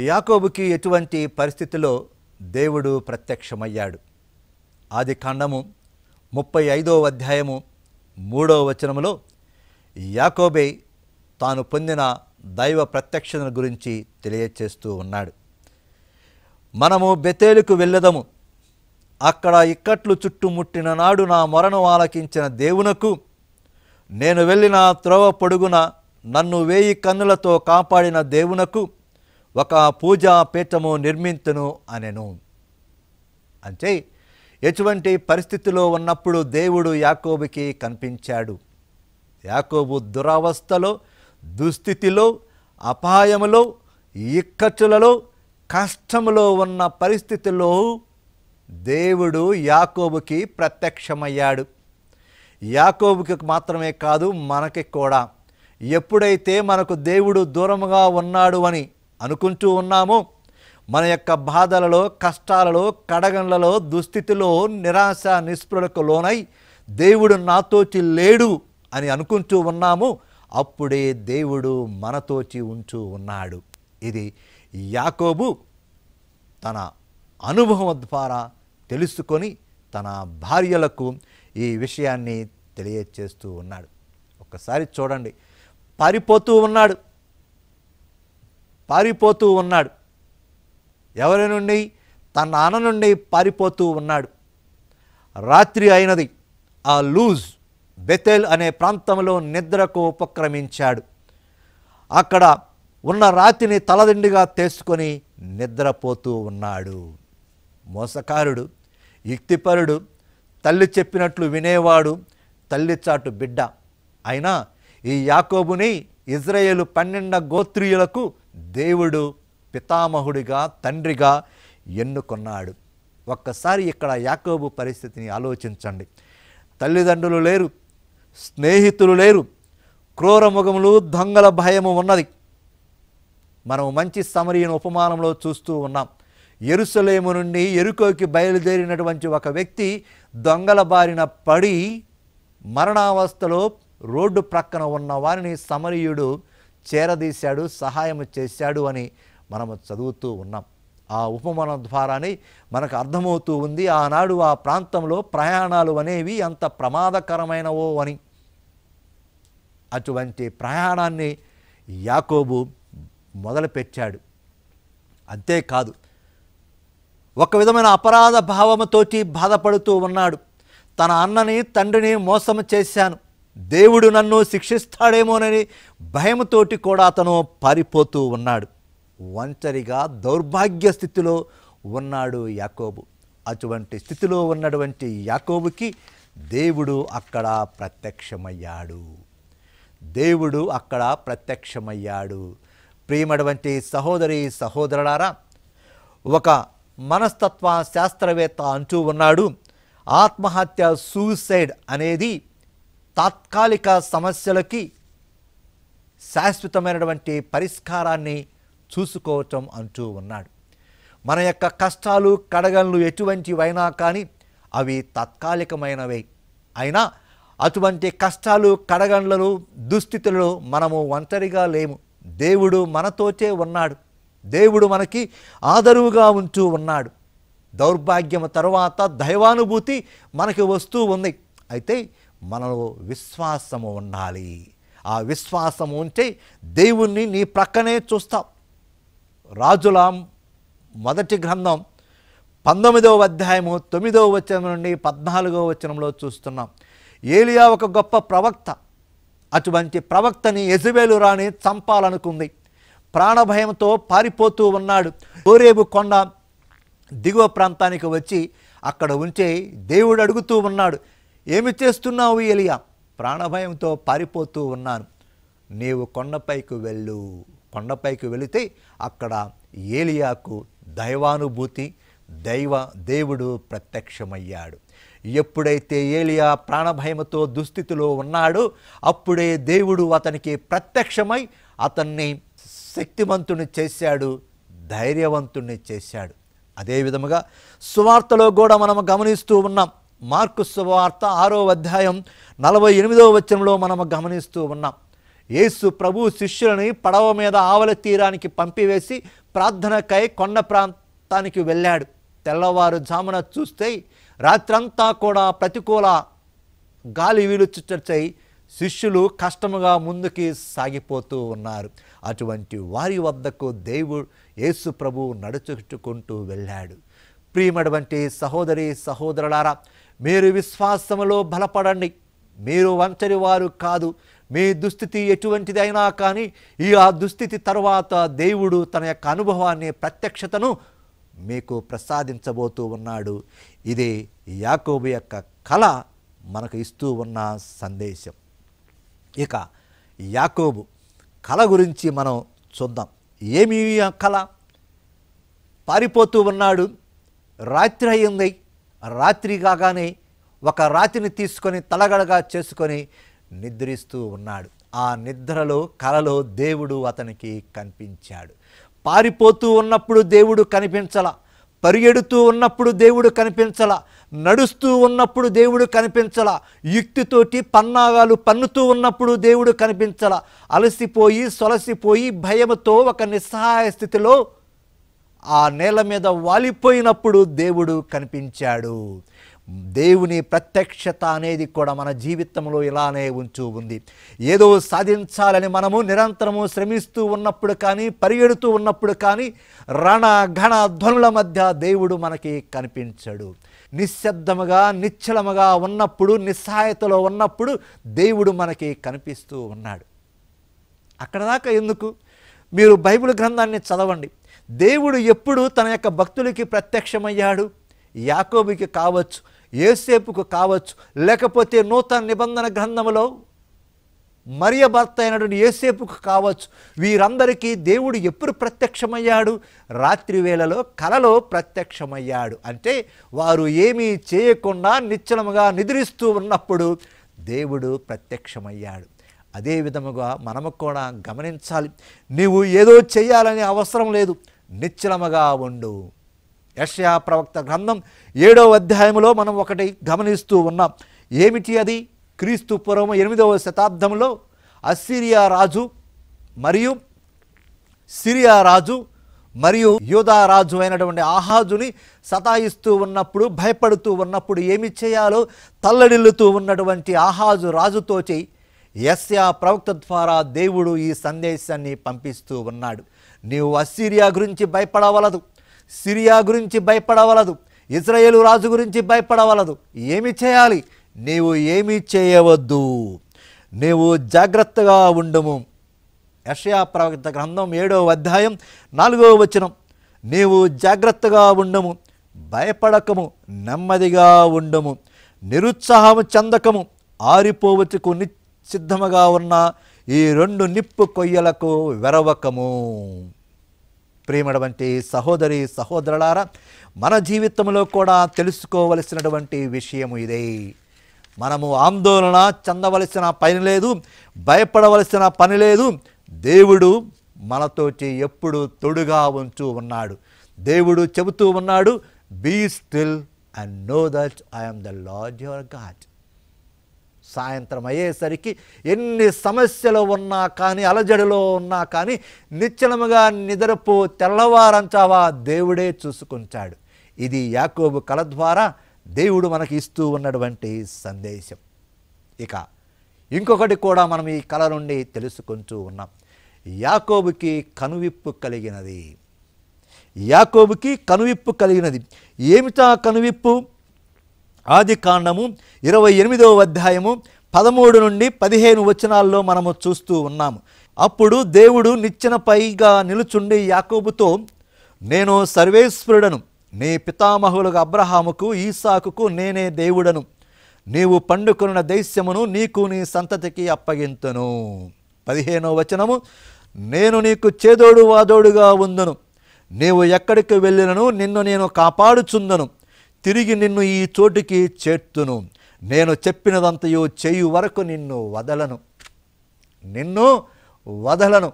యాకోబుకి ఎటువంటి పరిస్థితిలో దేవుడు ప్రత్యక్షమయ్యాడు? ఆదికాండము 35వ అధ్యాయము 3వ వచనములో యాకోబే తాను పొందిన దైవ ప్రత్యక్షతను గురించి తెలియచేస్తూ ఉన్నాడు. మనము బెతేలుకు వెళ్ళదము, అక్కడ ఇక్కట్లు చుట్టుముట్టిన నాడు నా మొరను ఆలకించిన దేవునకు నేను వెళ్ళిన త్రోవ పొడుగున నన్ను 1000 కన్నులతో కాపాడిన దేవునకు ఒక పూజా పీఠము నిర్మింతును అనెను. అంటే ఎటువంటి పరిస్థితిలో ఉన్నప్పుడు దేవుడు యాకోబుకి కనిపించాడు. యాకోబు దురవస్థలో, దుస్థితిలో, అపాయములో, ఇక్కట్టులలో, కష్టములో ఉన్న పరిస్థితుల్లో దేవుడు యాకోబుకి ప్రత్యక్షమయ్యాడు. యాకోబుకి మాత్రమే కాదు, మనకి కూడా. ఎప్పుడైతే మనకు దేవుడు దూరముగా ఉన్నాడు అని అనుకుంటూ ఉన్నామో, మన యొక్క బాధలలో, కష్టాలలో, కడగండ్లలో, దుస్థితిలో నిరాశ నిస్పృహలకు లోనై దేవుడు నాతోచి లేడు అని అనుకుంటూ ఉన్నాము, అప్పుడే దేవుడు మనతోచి ఉంటూ ఉన్నాడు. ఇది యాకోబు తన అనుభవం ద్వారా తెలుసుకొని తన భార్యలకు ఈ విషయాన్ని తెలియచేస్తూ ఉన్నాడు. ఒక్కసారి చూడండి, పారిపోతూ ఉన్నాడు. ఎవరి నుండి? తన నాన్న నుండి పారిపోతూ ఉన్నాడు. రాత్రి అయినది. ఆ లూజ్ బెతేల్ అనే ప్రాంతంలో నిద్రకు ఉపక్రమించాడు. అక్కడ ఉన్న రాతిని తలదిండిగా తీసుకొని నిద్రపోతూ ఉన్నాడు. మోసకారుడు, యుక్తిపరుడు, తల్లి చెప్పినట్లు వినేవాడు, తల్లి చాటు బిడ్డ అయినా ఈ యాకోబుని ఇజ్రాయేలు 12 గోత్రీయులకు దేవుడు పితామహుడిగా, తండ్రిగా ఎన్నుకొన్నాడు. ఒక్కసారి ఇక్కడ యాకోబు పరిస్థితిని ఆలోచించండి. తల్లిదండ్రులు లేరు, స్నేహితులు లేరు, క్రూరముఖములు, దొంగల భయము ఉన్నది. మనం మంచి సమరయుని ఉపమానంలో చూస్తూ ఉన్నాం. యెరూషలేము నుండి యెరికోకి బయలుదేరినటువంటి ఒక వ్యక్తి దొంగల బారిన పడి మరణావస్థలో రోడ్డు ప్రక్కన ఉన్న వారిని సమరయుడు చేరదీశాడు, సహాయం చేశాడు అని మనము చదువుతూ ఉన్నాం. ఆ ఉపమానం ద్వారానే మనకు అర్థమవుతూ ఉంది ఆనాడు ఆ ప్రాంతంలో ప్రయాణాలు అనేవి అంత ప్రమాదకరమైనవో అని. అటువంటి ప్రయాణాన్ని యాకోబు మొదలుపెట్టాడు. అంతేకాదు, ఒక విధమైన అపరాధ భావముతోటి బాధపడుతూ ఉన్నాడు. తన అన్నని, తండ్రిని మోసం చేశాను, దేవుడు నన్ను శిక్షిస్తాడేమోనని భయముతోటి కూడా అతను పారిపోతూ ఉన్నాడు. ఒంటరిగా దౌర్భాగ్య స్థితిలో ఉన్నాడు యాకోబు. అటువంటి స్థితిలో ఉన్నటువంటి యాకోబుకి దేవుడు అక్కడ ప్రత్యక్షమయ్యాడు. ప్రియమైనటువంటి సహోదరి సహోదరులారా, ఒక మనస్తత్వ శాస్త్రవేత్త అంటూ ఉన్నాడు, ఆత్మహత్య, సూసైడ్ అనేది తాత్కాలిక సమస్యలకి శాశ్వతమైనటువంటి పరిష్కారాన్ని చూసుకోవటం అంటూ ఉన్నాడు. మన యొక్క కష్టాలు, కడగళ్ళు ఎటువంటివైనా కానీ అవి తాత్కాలికమైనవే. అయినా అటువంటి కష్టాలు, కడగండ్లలో, దుస్థితులలో మనము ఒంటరిగా లేము. దేవుడు మనతోటే ఉన్నాడు. దేవుడు మనకి ఆదరువుగా ఉంటూ ఉన్నాడు. దౌర్భాగ్యము తరువాత దైవానుభూతి మనకి వస్తూ ఉంది. అయితే మనలో విశ్వాసము ఉండాలి. ఆ విశ్వాసము ఉంటే దేవుణ్ణి నీ ప్రక్కనే చూస్తావు. రాజుల మొదటి గ్రంథం 19వ అధ్యాయము 9వ వచనం నుండి 14వ వచనంలో చూస్తున్నాం. ఏలియా ఒక గొప్ప ప్రవక్త. అటువంటి ప్రవక్తని యెజబెలు రాణి చంపాలనుకుంది. ప్రాణభయంతో పారిపోతూ ఉన్నాడు. హోరేబు కొండ దిగువ ప్రాంతానికి వచ్చి అక్కడ ఉంటే దేవుడు అడుగుతూ ఉన్నాడు, ఏమి చేస్తున్నావు ఏలియా? ప్రాణభయంతో పారిపోతూ ఉన్నాను. నీవు కొండపైకి వెళ్ళు. కొండపైకి వెళితే అక్కడ ఏలియాకు దైవానుభూతి, దేవుడు ప్రత్యక్షమయ్యాడు. ఎప్పుడైతే ఏలియా ప్రాణభయముతో దుస్థితిలో ఉన్నాడో అప్పుడే దేవుడు అతనికి ప్రత్యక్షమై అతన్ని శక్తివంతుని చేశాడు, ధైర్యవంతుని చేశాడు. అదేవిధముగా సువార్తలో కూడా మనం గమనిస్తూ ఉన్నాం. మార్కు సువార్త 6వ అధ్యాయం 48వ వచనంలో మనం గమనిస్తూ ఉన్నాం. యేసు ప్రభు శిష్యులని పడవ మీద ఆవల తీరానికి పంపివేసి ప్రార్థనకై కొండ ప్రాంతానికి వెళ్ళాడు. తెల్లవారుజామున చూస్తే రాత్రంతా కూడా ప్రతికూల గాలి వీలుచుచ్చై శిష్యులు కష్టముగా ముందుకి సాగిపోతూ ఉన్నారు. అటువంటి వారి వద్దకు దేవుడు యేసు ప్రభు నడుచుకుంటూ వెళ్ళాడు. ప్రియమైనటువంటి సహోదరి సహోదరులారా, మీరు విశ్వాసములో బలపడండి. మీరు ఒంటరి వారు కాదు. మీ దుస్థితి ఎటువంటిదైనా కానీ ఆ దుస్థితి తర్వాత దేవుడు తన యొక్క అనుభవాన్ని, ప్రత్యక్షతను మీకు ప్రసాదించబోతూ ఉన్నాడు. ఇదే యాకోబు యొక్క కళ మనకు ఇస్తూ ఉన్న సందేశం. ఇక యాకోబు కళ గురించి మనం చూద్దాం. ఏమి ఆ కళ? పారిపోతూ ఉన్నాడు. రాత్రి అయింది. రాత్రి కాగానే ఒక రాతిని తీసుకొని తలగడగా చేసుకొని నిద్రిస్తూ ఉన్నాడు. ఆ నిద్రలో కలలో దేవుడు అతనికి కనిపించాడు. పారిపోతూ ఉన్నప్పుడు దేవుడు కనిపించలా, పరిగెడుతూ ఉన్నప్పుడు దేవుడు కనిపించలా, నడుస్తూ ఉన్నప్పుడు దేవుడు కనిపించలా, యుక్తితోటి పన్నాగాలు పన్నుతూ ఉన్నప్పుడు దేవుడు కనిపించలా, అలసిపోయి సొలసిపోయి భయముతో ఒక నిస్సహాయ స్థితిలో ఆ నేల మీద వాలిపోయినప్పుడు దేవుడు కనిపించాడు. దేవుని ప్రత్యక్షత అనేది కూడా మన జీవితంలో ఇలానే ఉంటూ ఉంది. ఏదో సాధించాలని మనము నిరంతరము శ్రమిస్తూ ఉన్నప్పుడు కానీ, పరిగెడుతూ ఉన్నప్పుడు కానీ, రణ ఘన ధ్వనుల మధ్య దేవుడు మనకి కనిపించడు. నిశ్శబ్దముగా నిశ్చలముగా ఉన్నప్పుడు, నిస్సహాయతలో ఉన్నప్పుడు దేవుడు మనకి కనిపిస్తూ ఉన్నాడు. అక్కడ దాకా ఎందుకు? మీరు బైబిల్ గ్రంథాన్ని చదవండి. దేవుడు ఎప్పుడు తన యొక్క భక్తులకి ప్రత్యక్షమయ్యాడు? యాకోబుకి కావచ్చు, యోసేపుకు కావచ్చు, లేకపోతే నూతన నిబంధన గ్రంథములో మరియ భర్త అయినటువంటి యోసేపుకు కావచ్చు. వీరందరికీ దేవుడు ఎప్పుడు ప్రత్యక్షమయ్యాడు? రాత్రి వేళలో కలలో ప్రత్యక్షమయ్యాడు. అంటే వారు ఏమీ చేయకుండా నిశ్చలముగా నిద్రిస్తూ ఉన్నప్పుడు దేవుడు ప్రత్యక్షమయ్యాడు. అదే విధముగా మనము కూడా గమనించాలి. నీవు ఏదో చేయాలనే అవసరం లేదు, నిశ్చలముగా ఉండు. యెషయా ప్రవక్త గ్రంథం 7వ అధ్యాయంలో మనం ఒకటి గమనిస్తూ ఉన్నాం. ఏమిటి అది? క్రీస్తు పూర్వం 8వ శతాబ్దంలో అస్సిరియా రాజు మరియు సిరియా రాజు మరియు యూదా రాజు అయినటువంటి ఆహాజుని సతాయిస్తూ ఉన్నప్పుడు, భయపడుతూ ఉన్నప్పుడు ఏమి చేయాలో తల్లడిల్లుతూ ఉన్నటువంటి ఆహాజు రాజుతోటి యెషయా ప్రవక్త ద్వారా దేవుడు ఈ సందేశాన్ని పంపిస్తూ ఉన్నాడు. నీవు అస్సిరియా గురించి భయపడవలదు, సిరియా గురించి భయపడవలదు, ఇజ్రాయేలు రాజు గురించి భయపడవలదు. ఏమి చేయాలి? నీవు ఏమీ చేయవద్దు, నీవు జాగ్రత్తగా ఉండుము. యెషయా ప్రవక్త గ్రంథం 7వ అధ్యాయం 4వ వచనం. నీవు జాగ్రత్తగా ఉండుము, భయపడకము, నెమ్మదిగా ఉండుము, నిరుత్సాహము చెందకము, ఆరిపోవచ్చుకు సిద్ధముగా ఉన్న ఈ 2 నిప్పు కొయ్యలకు వెరవకము. ప్రియమైనటువంటి సహోదరి సహోదరులారా, మన జీవితంలో కూడా తెలుసుకోవలసినటువంటి విషయము ఇదే. మనము ఆందోళన చెందవలసిన పని లేదు, భయపడవలసిన పని లేదు. దేవుడు మనతోటి ఎప్పుడు తోడుగా ఉంటూ ఉన్నాడు. దేవుడు చెబుతూ ఉన్నాడు, be still and know that I am the Lord your God. సాయంత్రం అయ్యేసరికి ఎన్ని సమస్యలు ఉన్నా కానీ, అలజడిలో ఉన్నా కానీ నిశ్చలముగా నిద్రపో, తెల్లవారంచావా, దేవుడే చూసుకుంటాడు. ఇది యాకోబు కళ ద్వారా దేవుడు మనకి ఇస్తూ ఉన్నటువంటి సందేశం. ఇక ఇంకొకటి కూడా మనం ఈ కళ నుండి తెలుసుకుంటూ ఉన్నాం. యాకోబుకి కనువిప్పు కలిగినది. యాకోబుకి కనువిప్పు కలిగినది. ఏమిటా కనువిప్పు? ఆదికాండము 28వ అధ్యాయము 13 నుండి 15 వచనాల్లో మనము చూస్తూ ఉన్నాము. అప్పుడు దేవుడు నిచ్చెన పైగా నిలుచుండి యాకోబుతో, నేను సర్వేశ్వరుడను, నీ పితామహులుగా అబ్రహాముకు ఈసాకుకు నేనే దేవుడను. నీవు పండుకొన్న దేశమును నీకు నీ సంతతికి అప్పగింతును. 15వ వచనము, నేను నీకు చేదోడు వాదోడుగా ఉందును. నీవు ఎక్కడికి వెళ్ళినను నిన్ను నేను కాపాడుచుందను. తిరిగి నిన్ను ఈ చోటికి చేర్తును. నేను చెప్పినదంతయు చేయు వరకు నిన్ను వదలను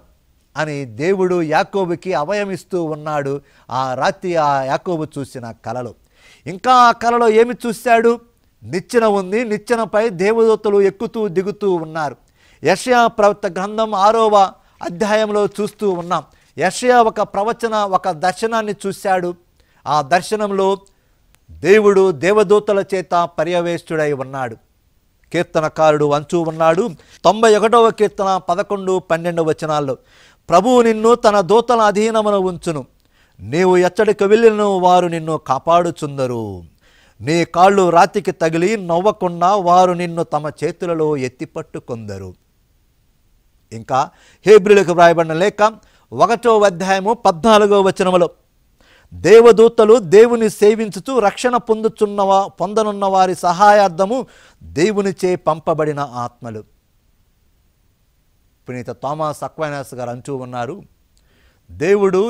అని దేవుడు యాకోబుకి అభయమిస్తూ ఉన్నాడు. ఆ రాత్రి ఆ యాకోబు చూసిన కలలో. ఇంకా ఆ కలలో ఏమి చూశాడు? నిచ్చెన ఉంది. నిచ్చెనపై దేవదూతలు ఎక్కుతూ దిగుతూ ఉన్నారు. యెషయా ప్రవక్త గ్రంథం 6వ అధ్యాయంలో చూస్తూ ఉన్నాం. యెషయా ఒక ప్రవచన, ఒక దర్శనాన్ని చూశాడు. ఆ దర్శనంలో దేవుడు దేవదూతల చేత పర్యవేష్టుడై ఉన్నాడు. కీర్తనకారుడు అంచూ ఉన్నాడు 91వ కీర్తన 11, 12 వచనాల్లో, ప్రభువు నిన్ను తన దూతల అధీనమున ఉంచును, నీవు ఎచ్చడికి వెళ్ళినను వారు నిన్ను కాపాడుచుందరు, నీ కాళ్ళు రాతికి తగిలి నవ్వకుండా వారు నిన్ను తమ చేతులలో ఎత్తిపట్టుకొందరు. ఇంకా హెబ్రీయులకు వ్రాయబడిన లేఖ 1వ అధ్యాయము 14వ వచనములో, దేవదూతలు దేవుని సేవించుచు రక్షణ పొందనున్న వారి సహాయార్థము దేవునిచే పంపబడిన ఆత్మలు. పునీత థామస్ అక్వైనాస్ గారు అంటూ ఉన్నారు, దేవుడు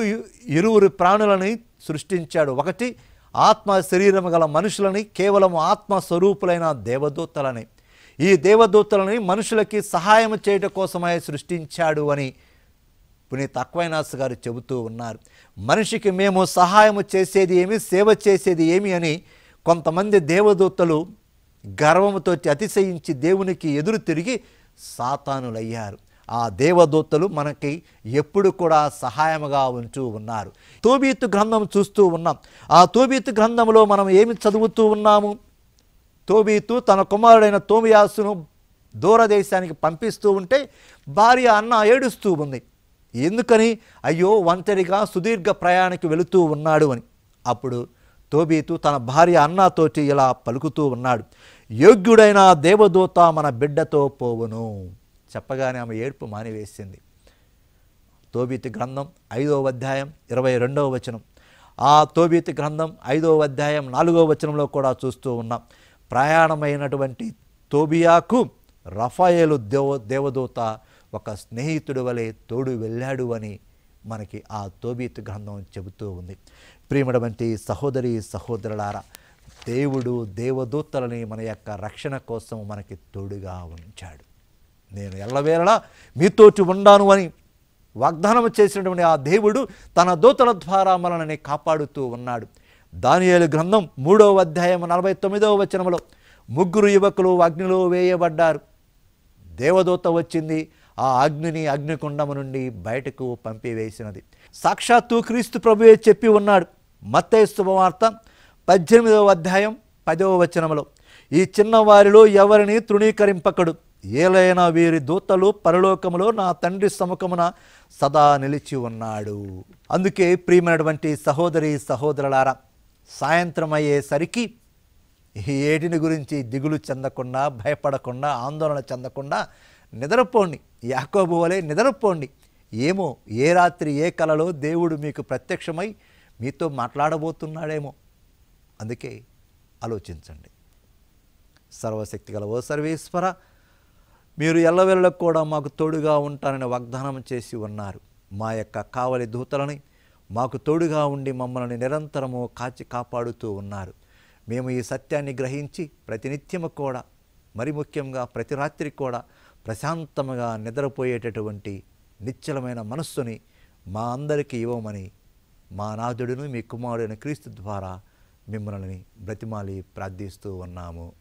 ఇరువురు ప్రాణులని సృష్టించాడు. ఒకటి ఆత్మ శరీరము గల మనుషులని, కేవలం ఆత్మ స్వరూపులైన దేవదూతలని. ఈ దేవదూతలని మనుషులకి సహాయం చేయడం కోసమై సృష్టించాడు అని పునీత అక్వైనాస్ గారు చెబుతూ ఉన్నారు. మనిషికి మేము సహాయము చేసేది ఏమి, సేవ చేసేది ఏమి అని కొంతమంది దేవదూతలు గర్వముతో అతిశయించి దేవునికి ఎదురు తిరిగి సాతానులయ్యారు. ఆ దేవదూతలు మనకి ఎప్పుడు కూడా సహాయముగా ఉంటూ ఉన్నారు. తోబీతు గ్రంథం చూస్తూ ఉన్నాం. ఆ తోబీతు గ్రంథంలో మనం ఏమి చదువుతూ ఉన్నాము? తోబీతు తన కుమారుడైన తోబియాసును దూరదేశానికి పంపిస్తూ ఉంటే భార్య అన్న ఏడుస్తూ ఉంది. ఎందుకని? అయ్యో, ఒంటరిగా సుదీర్ఘ ప్రయాణికి వెళుతూ ఉన్నాడు అని. అప్పుడు తోబీతు తన భార్య అన్నతోటి ఇలా పలుకుతూ ఉన్నాడు, యోగ్యుడైన దేవదూత మన బిడ్డతో పోవును. చెప్పగానే ఆమె ఏడుపు మానివేసింది. తోబీతు గ్రంథం 5వ అధ్యాయం 22వ వచనం. ఆ తోబీతు గ్రంథం 5వ అధ్యాయం 4వ వచనంలో కూడా చూస్తూ ఉన్నాం. ప్రయాణమైనటువంటి తోబియాకు రఫాయేలు దేవదూత ఒక స్నేహితుడి వలె తోడు వెళ్ళాడు అని మనకి ఆ తోబీతు గ్రంథం చెబుతూ ఉంది. ప్రియమైనటువంటి సహోదరి సహోదరులారా, దేవుడు దేవదూతలని మన యొక్క రక్షణ కోసం మనకి తోడుగా ఉంచాడు. నేను ఎల్లవేళలా మీతోటి ఉండాను అని వాగ్దానం చేసినటువంటి ఆ దేవుడు తన దూతల ద్వారా మనల్ని కాపాడుతూ ఉన్నాడు. దానియేలు గ్రంథం 3వ అధ్యాయం 49వ వచనంలో, 3 యువకులు అగ్నిలో వేయబడ్డారు. దేవదూత వచ్చింది, ఆ అగ్నిని అగ్నికుండము నుండి బయటకు పంపివేసినది. సాక్షాత్తు క్రీస్తు ప్రభువే చెప్పి ఉన్నాడు. మత్తయి శుభవార్త 18వ అధ్యాయం 10వ వచనంలో, ఈ చిన్నవారిలో ఎవరిని తృణీకరింపకడు, ఏలైనా వీరి దూతలు పరలోకములో నా తండ్రి సముఖమున సదా నిలిచి ఉన్నాడు. అందుకే ప్రియమైనటువంటి సహోదరి సహోదరులారా, సాయంత్రం అయ్యేసరికి ఈ ఏటిని గురించి దిగులు చెందకుండా, భయపడకుండా, ఆందోళన చెందకుండా నిద్రపోండి. యాకోబు వలె నిద్రపోండి. ఏమో ఏ రాత్రి ఏ కలలో దేవుడు మీకు ప్రత్యక్షమై మీతో మాట్లాడబోతున్నాడేమో. అందుకే ఆలోచించండి. సర్వశక్తిగల ఓ సర్వేశ్వర, మీరు ఎల్లవేళలకు కూడా మాకు తోడుగా ఉంటానని వాగ్దానం చేసి ఉన్నారు. మా యొక్క కావలి దూతలని మాకు తోడుగా ఉండి మమ్మల్ని నిరంతరము కాచి కాపాడుతూ ఉన్నారు. మేము ఈ సత్యాన్ని గ్రహించి ప్రతినిత్యము కూడా, మరి ముఖ్యంగా ప్రతి రాత్రి కూడా ప్రశాంతముగా నిద్రపోయేటటువంటి నిశ్చలమైన మనస్సుని మా అందరికీ ఇవ్వమని మా నాథుడును మీ కుమారుడైన క్రీస్తు ద్వారా మిమ్మల్ని బ్రతిమాలి ప్రార్థిస్తూ ఉన్నాము.